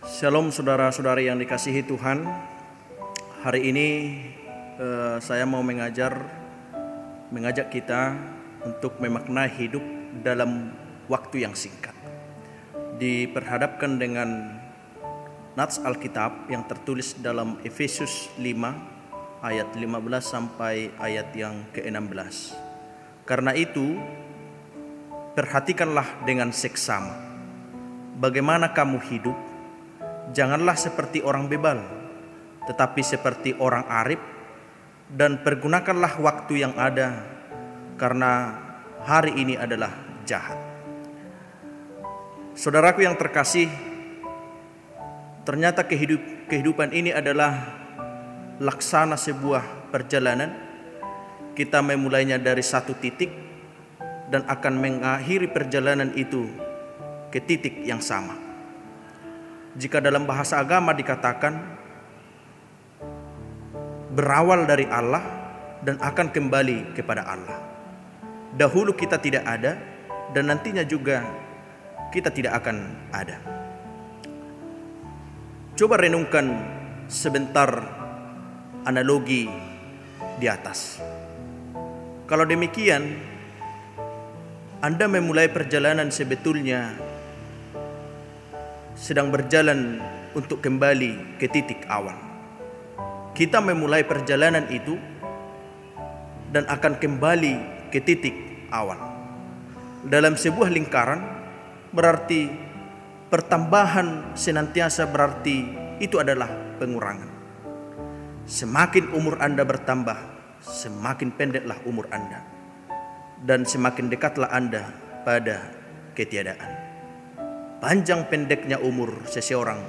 Shalom saudara-saudari yang dikasihi Tuhan. Hari ini saya mau mengajak kita untuk memaknai hidup dalam waktu yang singkat. Diperhadapkan dengan nats Alkitab yang tertulis dalam Efesus 5 ayat 15 sampai ayat yang ke-16. Karena itu, perhatikanlah dengan seksama bagaimana kamu hidup. Janganlah seperti orang bebal, tetapi seperti orang arif, dan pergunakanlah waktu yang ada, karena hari ini adalah jahat. Saudaraku yang terkasih, ternyata kehidupan ini adalah laksana sebuah perjalanan. Kita memulainya dari satu titik dan akan mengakhiri perjalanan itu ke titik yang sama. Jika dalam bahasa agama dikatakan berawal dari Allah dan akan kembali kepada Allah. Dahulu kita tidak ada dan nantinya juga kita tidak akan ada. Coba renungkan sebentar analogi di atas. Kalau demikian, Anda memulai perjalanan sebetulnya sedang berjalan untuk kembali ke titik awal. Kita memulai perjalanan itu dan akan kembali ke titik awal. Dalam sebuah lingkaran berarti pertambahan senantiasa, berarti itu adalah pengurangan. Semakin umur Anda bertambah, semakin pendeklah umur Anda, dan semakin dekatlah Anda pada ketiadaan. Panjang pendeknya umur seseorang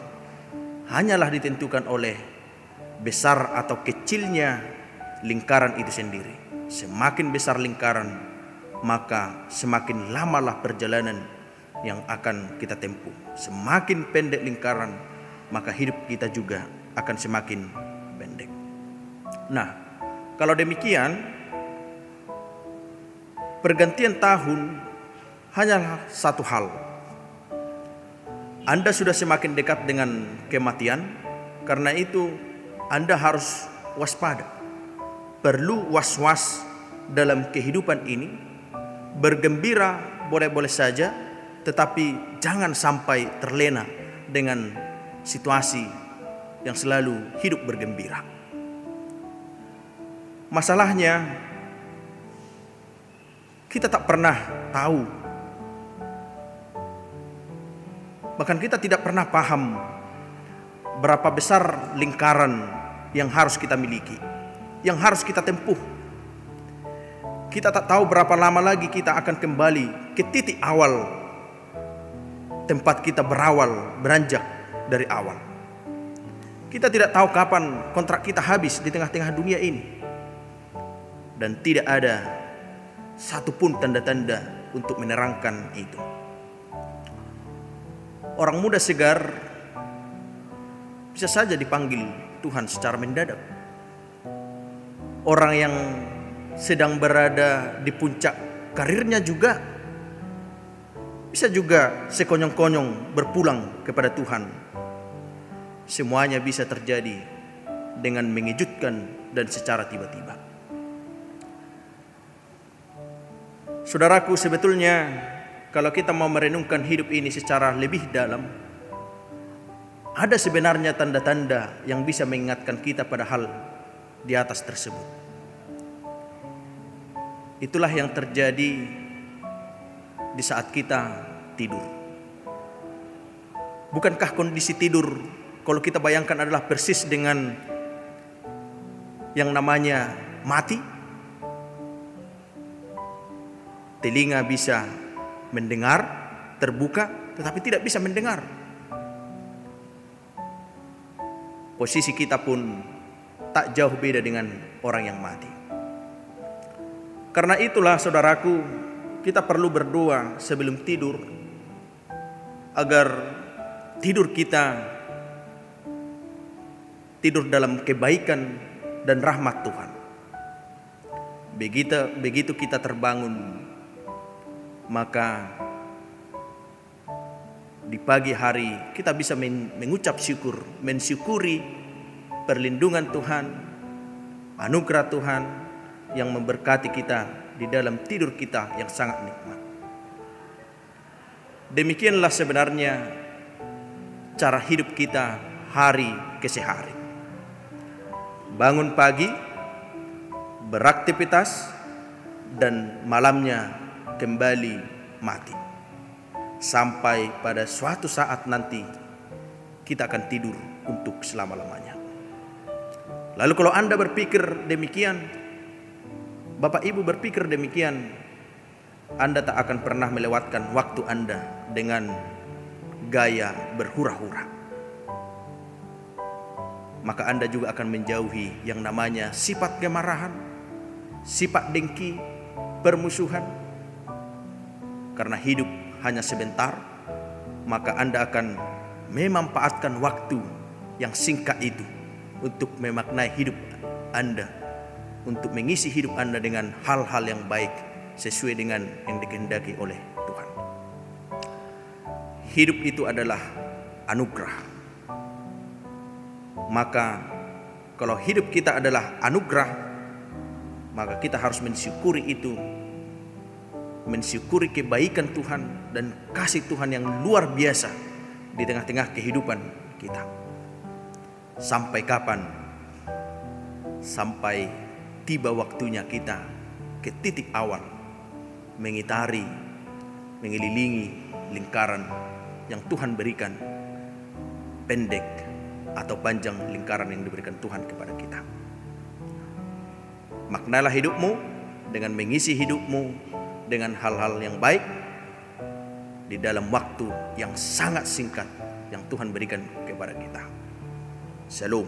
hanyalah ditentukan oleh besar atau kecilnya lingkaran itu sendiri. Semakin besar lingkaran, maka semakin lamalah perjalanan yang akan kita tempuh. Semakin pendek lingkaran, maka hidup kita juga akan semakin pendek. Nah, kalau demikian, pergantian tahun hanyalah satu hal. Anda sudah semakin dekat dengan kematian, karena itu Anda harus waspada. Perlu was-was dalam kehidupan ini. Bergembira boleh-boleh saja, tetapi jangan sampai terlena dengan situasi yang selalu hidup bergembira. Masalahnya, kita tak pernah tahu, bahkan kita tidak pernah paham berapa besar lingkaran yang harus kita miliki, yang harus kita tempuh. Kita tak tahu berapa lama lagi kita akan kembali ke titik awal, tempat kita beranjak dari awal. Kita tidak tahu kapan kontrak kita habis di tengah-tengah dunia ini, dan tidak ada satupun tanda-tanda untuk menerangkan itu. Orang muda segar bisa saja dipanggil Tuhan secara mendadak. Orang yang sedang berada di puncak karirnya juga bisa juga sekonyong-konyong berpulang kepada Tuhan. Semuanya bisa terjadi dengan mengejutkan dan secara tiba-tiba. Saudaraku, sebetulnya kalau kita mau merenungkan hidup ini secara lebih dalam, ada sebenarnya tanda-tanda yang bisa mengingatkan kita pada hal di atas tersebut. Itulah yang terjadi di saat kita tidur. Bukankah kondisi tidur, kalau kita bayangkan, adalah persis dengan yang namanya mati? Telinga bisa mendengar, terbuka, tetapi tidak bisa mendengar. Posisi kita pun tak jauh beda dengan orang yang mati. Karena itulah saudaraku, kita perlu berdoa sebelum tidur, agar tidur kita tidur dalam kebaikan dan rahmat Tuhan. Begitu kita terbangun, maka di pagi hari kita bisa mengucap syukur, mensyukuri perlindungan Tuhan, anugerah Tuhan yang memberkati kita di dalam tidur kita yang sangat nikmat. Demikianlah sebenarnya cara hidup kita hari ke hari. Bangun pagi, beraktivitas, dan malamnya kembali mati. Sampai pada suatu saat nanti kita akan tidur untuk selama-lamanya. Lalu kalau Anda berpikir demikian, Bapak Ibu berpikir demikian, Anda tak akan pernah melewatkan waktu Anda dengan gaya berhura-hura. Maka Anda juga akan menjauhi yang namanya sifat kemarahan, sifat dengki, permusuhan. Karena hidup hanya sebentar, maka Anda akan memanfaatkan waktu yang singkat itu untuk memaknai hidup Anda, untuk mengisi hidup Anda dengan hal-hal yang baik sesuai dengan yang dikehendaki oleh Tuhan. Hidup itu adalah anugerah. Maka kalau hidup kita adalah anugerah, maka kita harus mensyukuri itu, mensyukuri kebaikan Tuhan dan kasih Tuhan yang luar biasa di tengah-tengah kehidupan kita. Sampai kapan? Sampai tiba waktunya kita ke titik awal, mengitari, mengelilingi lingkaran yang Tuhan berikan, pendek atau panjang lingkaran yang diberikan Tuhan kepada kita. Maknailah hidupmu dengan mengisi hidupmu dengan hal-hal yang baik di dalam waktu yang sangat singkat yang Tuhan berikan kepada kita. Shalom.